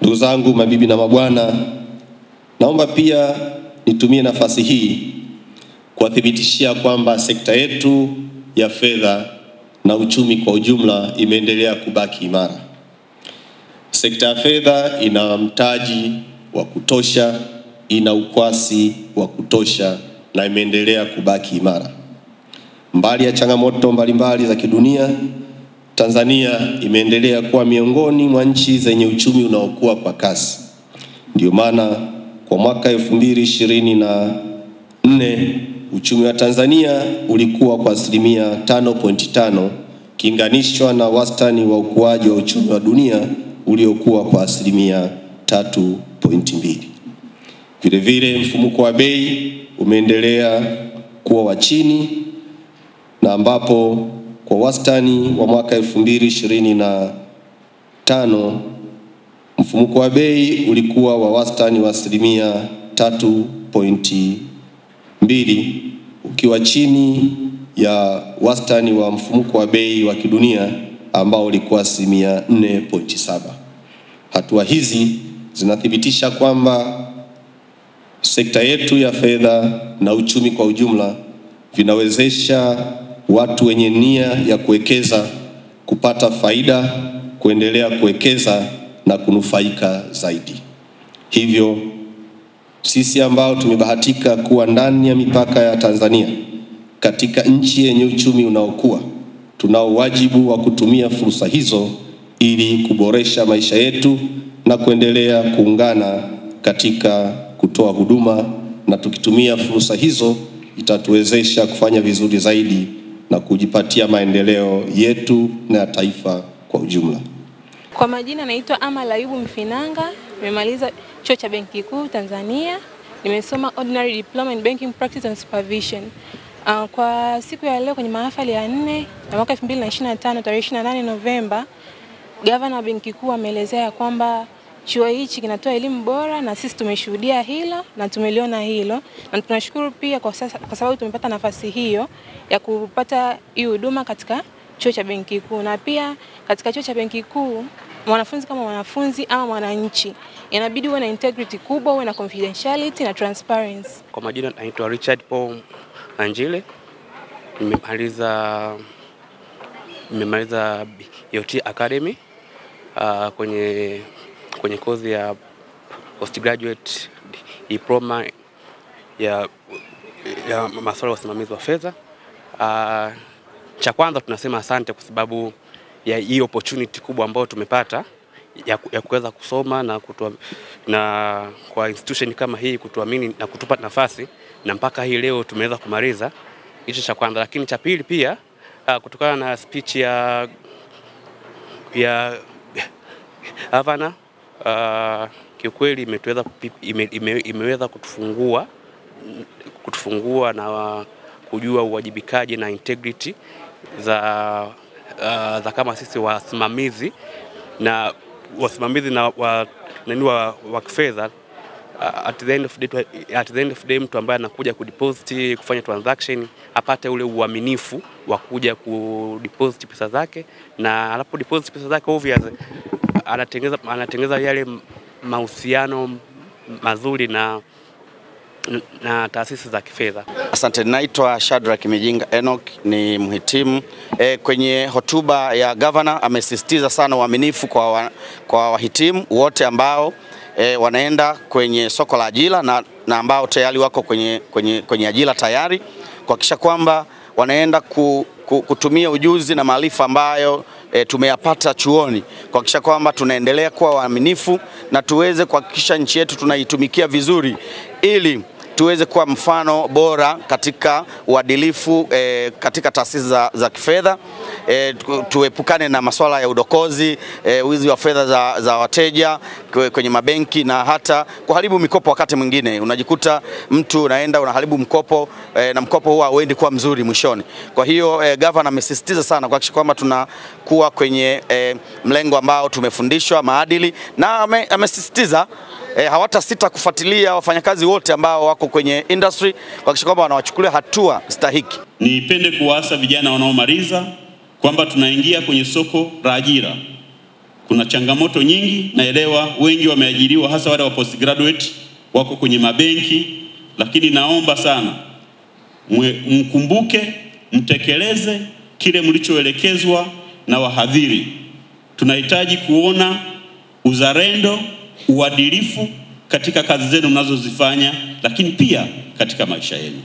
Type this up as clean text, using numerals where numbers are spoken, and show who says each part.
Speaker 1: Ndugu zangu, mabibi na mabwana, naomba pia nitumie nafasi hii kuwathibitishia kwamba sekta yetu ya fedha na uchumi kwa ujumla imeendelea kubaki imara. Sekta ya fedha ina mtaji wa kutosha, ina ukwasi wa kutosha na imeendelea kubaki imara. Mbali ya changamoto mbalimbali za kidunia, Tanzania imeendelea kuwa miongoni mwa nchi zenye uchumi unaokua kwa kasi. Ndio maana kwa mwaka 2024 uchumi wa Tanzania ulikuwa kwa 5.5 kilinganishwa na wastani wa ukuaji wa uchumi wa dunia uliokuwa kwa 3.2. Vile vile mfumuko wa bei umeendelea kuwa wa chini, na ambapo kwa wastani wa mwaka 2025 mfumuko wa bei ulikuwa wa wastani wa 3.2 ukiwa chini ya wastani wa mfumuko wa bei wa kidunia ambao ulikuwa 4.7. Hatua hizi zinathibitisha kwamba sekta yetu ya fedha na uchumi kwa ujumla vinawezesha watu wenye nia ya kuwekeza kupata faida, kuendelea kuwekeza na kunufaika zaidi. Hivyo sisi ambao tumebahatika kuwa ndani ya mipaka ya Tanzania katika nchi yenye uchumi unaokua, tunao wajibu wa kutumia fursa hizo ili kuboresha maisha yetu na kuendelea kuungana katika kutoa huduma, na tukitumia fursa hizo itatuwezesha kufanya vizuri zaidi na kujipatia maendeleo yetu na taifa kwa ujumla.
Speaker 2: Kwa majina naitwa Amal Ayubu Mfinanga, nimemaliza chuo cha Benki Kuu Tanzania, nimesoma Ordinary Diploma in Banking Practice and Supervision. Kwa siku ya leo kwenye mahafali ya 4 ya mwaka 2025 tarehe 28 Novemba, Gavana wa Benki Kuu ameelezea kwamba chuo hichi kinatoa elimu bora, na sisi tumeshuhudia hilo na tumeliona hilo, na tunashukuru pia kwa sababu tumepata nafasi hiyo ya kupata hii huduma katika chuo cha Benki Kuu. Na pia katika chuo cha Benki Kuu, mwanafunzi kama mwanafunzi ama mwananchi inabidi uwe na integrity kubwa, uwe na confidentiality na transparency.
Speaker 3: Kwa majina naitwa Richard Paul Anjile, nimemaliza BOT Academy kwenye kozi ya postgraduate diploma ya masuala ya usimamizi wa fedha. Cha kwanza tunasema asante kwa sababu ya hii opportunity kubwa ambayo tumepata ya kuweza kusoma na kwa institution kama hii kutuamini na kutupa nafasi, na mpaka hii leo tumeweza kumaliza. Hicho cha kwanza. Lakini cha pili pia kutokana na speech ya Havana, kiukweli imeweza kutufungua na kujua uwajibikaji na integrity za kama sisi wasimamizi na kifedha. At the end of the day mtu ambaye anakuja kudeposit, kufanya transaction, apate ule uaminifu wa kuja kudeposit pesa zake, na anapo deposit pesa zake obviously anatengeneza yale mahusiano mazuri na taasisi za kifedha.
Speaker 4: Asante. Naitwa Shadrack Mijinga Enoch, ni mhitimu. Kwenye hotuba ya Governor amesisitiza sana uaminifu kwa wahitimu wote ambao wanaenda kwenye soko la ajira na ambao tayari wako kwenye ajira tayari, kuhakikisha kwamba wanaenda kutumia ujuzi na maarifa ambayo tumeyapata chuoni, kuhakikisha kwamba tunaendelea kuwa waaminifu na tuweze kuhakikisha nchi yetu tunaitumikia vizuri, ili tuweze kuwa mfano bora katika uadilifu katika taasisi za kifedha. Tuepukane na masuala ya udokozi, wizi wa fedha za wateja kwenye mabenki, na hata kuharibu mikopo. Wakati mwingine unajikuta mtu unaenda unaharibu mkopo na mkopo huwa hauendi kuwa mzuri mwishoni. Kwa hiyo Governor amesisitiza sana kuhakikisha kwamba tunakuwa kwenye mlengo ambao tumefundishwa maadili, na amesisitiza hawatasita kufuatilia wafanyakazi wote ambao wako kwenye industry kuhakikisha kwamba wanawachukulia hatua stahiki.
Speaker 5: Nipende kuwaasa vijana wanaomaliza kwamba tunaingia kwenye soko la ajira Kuna changamoto nyingi, naelewa wengi wameajiriwa, hasa wale wa postgraduate wako kwenye mabenki, lakini naomba sana mkumbuke, mtekeleze kile mlichoelekezwa na wahadhiri. Tunahitaji kuona uzalendo, uadilifu katika kazi zenu mnazozifanya, lakini pia katika maisha yenu.